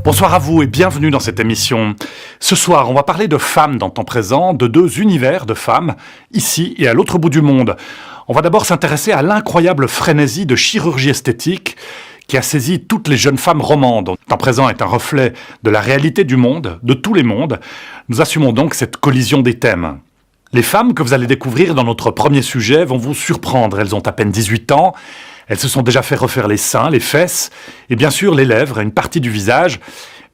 Bonsoir à vous et bienvenue dans cette émission. Ce soir, on va parler de femmes dans le temps présent, de deux univers de femmes, ici et à l'autre bout du monde. On va d'abord s'intéresser à l'incroyable frénésie de chirurgie esthétique qui a saisi toutes les jeunes femmes romandes. Le temps présent est un reflet de la réalité du monde, de tous les mondes. Nous assumons donc cette collision des thèmes. Les femmes que vous allez découvrir dans notre premier sujet vont vous surprendre. Elles ont à peine 18 ans. Elles se sont déjà fait refaire les seins, les fesses et bien sûr les lèvres et une partie du visage.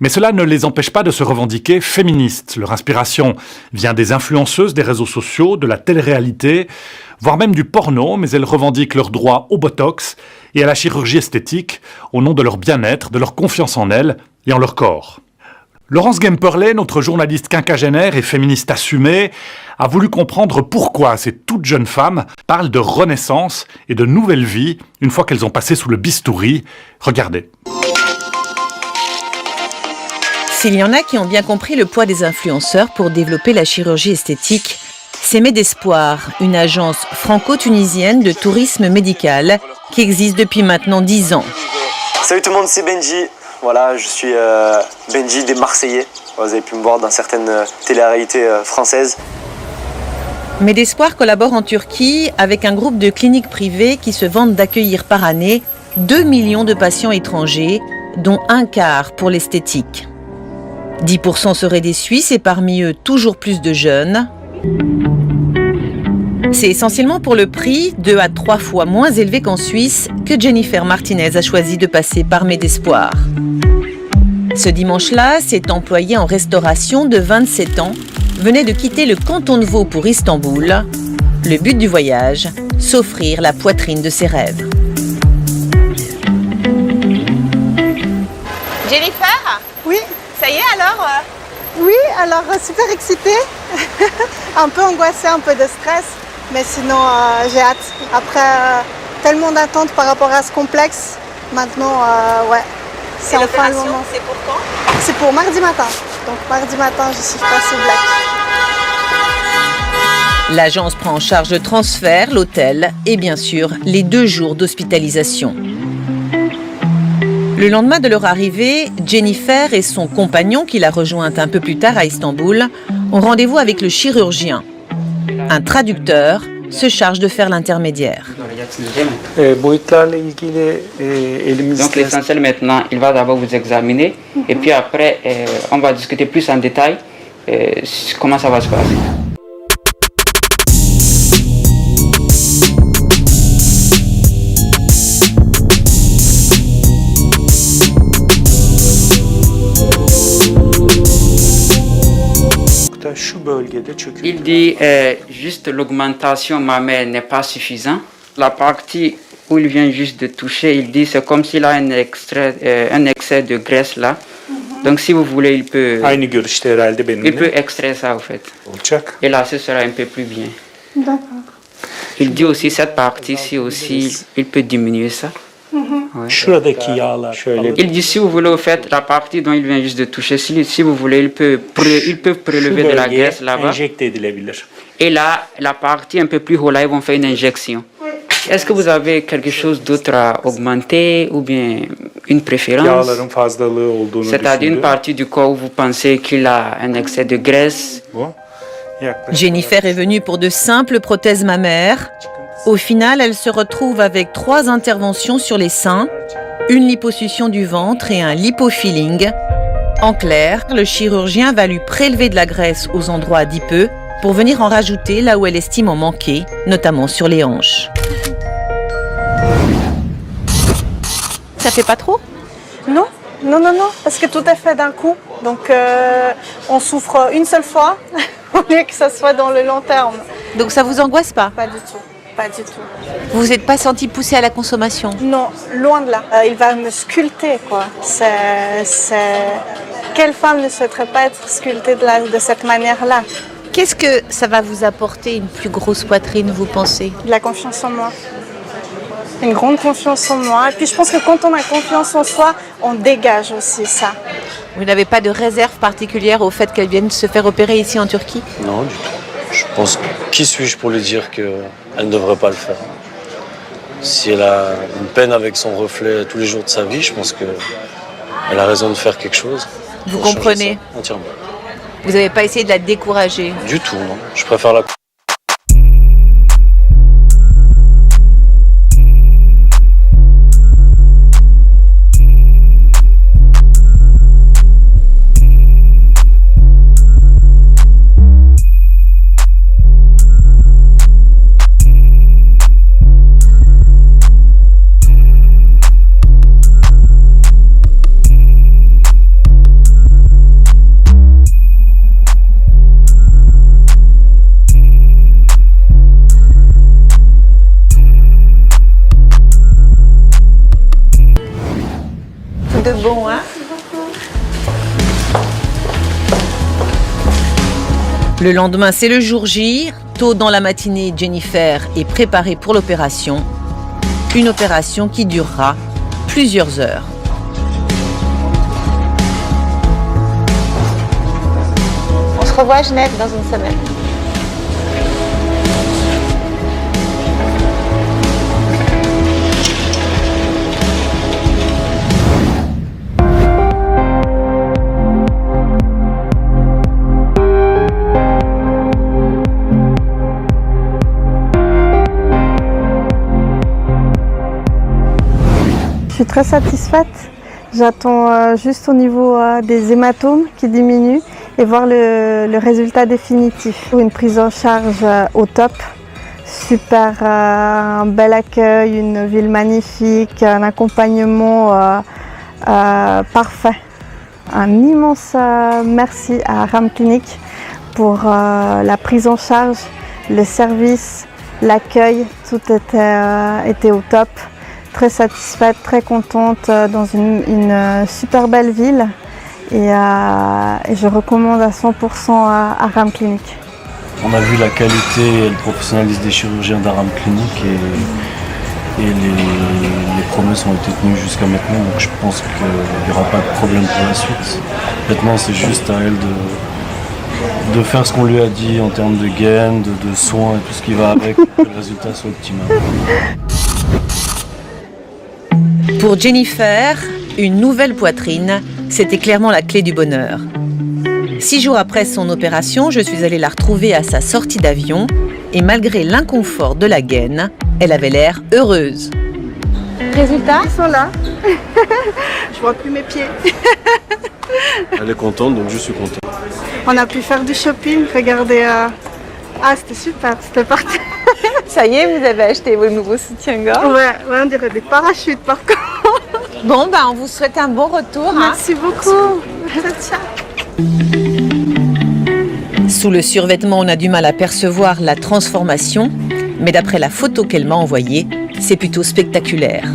Mais cela ne les empêche pas de se revendiquer féministes. Leur inspiration vient des influenceuses des réseaux sociaux, de la télé-réalité, voire même du porno, mais elles revendiquent leur droit au botox et à la chirurgie esthétique au nom de leur bien-être, de leur confiance en elles et en leur corps. Laurence Gemperlé, notre journaliste quinquagénaire et féministe assumée, a voulu comprendre pourquoi ces toutes jeunes femmes parlent de renaissance et de nouvelle vie une fois qu'elles ont passé sous le bistouri. Regardez. S'il y en a qui ont bien compris le poids des influenceurs pour développer la chirurgie esthétique, c'est Medespoir, une agence franco-tunisienne de tourisme médical qui existe depuis maintenant 10 ans. Salut tout le monde, c'est Benji. Voilà, je suis Benji des Marseillais. Vous avez pu me voir dans certaines télé-réalités françaises. Medespoir collabore en Turquie avec un groupe de cliniques privées qui se vantent d'accueillir par année 2 millions de patients étrangers, dont un quart pour l'esthétique. 10% seraient des Suisses et parmi eux toujours plus de jeunes. C'est essentiellement pour le prix, 2 à 3 fois moins élevé qu'en Suisse, que Jennifer Martinez a choisi de passer par Medespoir. Ce dimanche-là, cette employée en restauration de 27 ans venait de quitter le canton de Vaud pour Istanbul. Le but du voyage, s'offrir la poitrine de ses rêves. Jennifer ? Oui, Ça y est alors oui, alors super excitée, un peu angoissée, un peu de stress, mais sinon j'ai hâte. Après tellement d'attentes par rapport à ce complexe, maintenant ouais, c'est enfin le moment. C'est pour quand ? C'est pour mardi matin, donc mardi matin je suis passée au black. L'agence prend en charge le transfert, l'hôtel et bien sûr les 2 jours d'hospitalisation. Le lendemain de leur arrivée, Jennifer et son compagnon, qui l'a rejointe un peu plus tard à Istanbul, ont rendez-vous avec le chirurgien. Un traducteur se charge de faire l'intermédiaire. Donc l'essentiel maintenant, il va d'abord vous examiner et puis après on va discuter plus en détail comment ça va se passer. Il dit juste l'augmentation mammaire n'est pas suffisante. La partie où il vient juste de toucher, il dit c'est comme s'il a un excès de graisse là. Donc si vous voulez, il peut extraire ça en fait. Et là, ce sera un peu plus bien. D'accord. Il dit aussi cette partie-ci aussi, il peut diminuer ça. Ouais. Il dit si vous voulez au fait la partie dont il vient juste de toucher, si vous voulez, ils peuvent prélever de la graisse là-bas. Et là, la partie un peu plus haut là, ils vont faire une injection. Est-ce que vous avez quelque chose d'autre à augmenter ou bien une préférence? C'est-à-dire une partie du corps où vous pensez qu'il a un excès de graisse? Jennifer est venue pour de simples prothèses mammaires. Au final, elle se retrouve avec 3 interventions sur les seins, une liposuction du ventre et un lipofilling. En clair, le chirurgien va lui prélever de la graisse aux endroits adipeux pour venir en rajouter là où elle estime en manquer, notamment sur les hanches. Ça fait pas trop ? Non, parce que tout est fait d'un coup, donc on souffre une seule fois, au lieu que ça soit dans le long terme. Donc ça vous angoisse pas ? Pas du tout. Pas du tout. Vous vous êtes pas senti poussée à la consommation ? Non, loin de là. Il va me sculpter, quoi. Quelle femme ne souhaiterait pas être sculptée de cette manière-là ? Qu'est-ce que ça va vous apporter, une plus grosse poitrine, vous pensez ? De la confiance en moi. Une grande confiance en moi. Et puis je pense que quand on a confiance en soi, on dégage aussi ça. Vous n'avez pas de réserve particulière au fait qu'elle vienne se faire opérer ici en Turquie ? Non, du tout. Je pense, qui suis-je pour lui dire qu'elle ne devrait pas le faire? Si elle a une peine avec son reflet tous les jours de sa vie, je pense que Elle a raison de faire quelque chose. Vous pour changer comprenez? ça, entièrement. Vous n'avez pas essayé de la décourager? Du tout, non. Je préfère la... De bon, hein? Le lendemain, c'est le jour J. Tôt dans la matinée, Jennifer est préparée pour l'opération. Une opération qui durera plusieurs heures. On se revoit à Genève dans une semaine. Je suis très satisfaite. J'attends juste au niveau des hématomes qui diminuent et voir le résultat définitif. Une prise en charge au top, super, un bel accueil, une ville magnifique, un accompagnement parfait. Un immense merci à RAM Clinic pour la prise en charge, le service, l'accueil, tout était au top. Très satisfaite, très contente dans une super belle ville et je recommande à 100% à RAM Clinic. On a vu la qualité et le professionnalisme des chirurgiens d'Aram Clinic et les promesses ont été tenues jusqu'à maintenant, donc je pense qu'il n'y aura pas de problème pour la suite. Maintenant, c'est juste à elle de faire ce qu'on lui a dit en termes de gaines, de soins et tout ce qui va avec pour que le résultat soit optimal. Pour Jennifer, une nouvelle poitrine, c'était clairement la clé du bonheur. 6 jours après son opération, je suis allée la retrouver à sa sortie d'avion et malgré l'inconfort de la gaine, elle avait l'air heureuse. Résultat? Ils sont là. Je vois plus mes pieds. Elle est contente, donc je suis content. On a pu faire du shopping, regardez. C'était super, c'était parti. Ça y est, vous avez acheté vos nouveaux soutiens-gorge? Ouais, on dirait des parachutes par contre. Bon, on vous souhaite un bon retour. Merci beaucoup. Ciao. Sous le survêtement, on a du mal à percevoir la transformation, mais d'après la photo qu'elle m'a envoyée, c'est plutôt spectaculaire.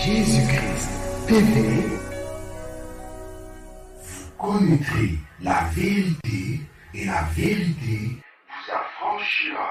Jésus-Christ TV, vous connaîtrez la vérité et la vérité vous affranchira.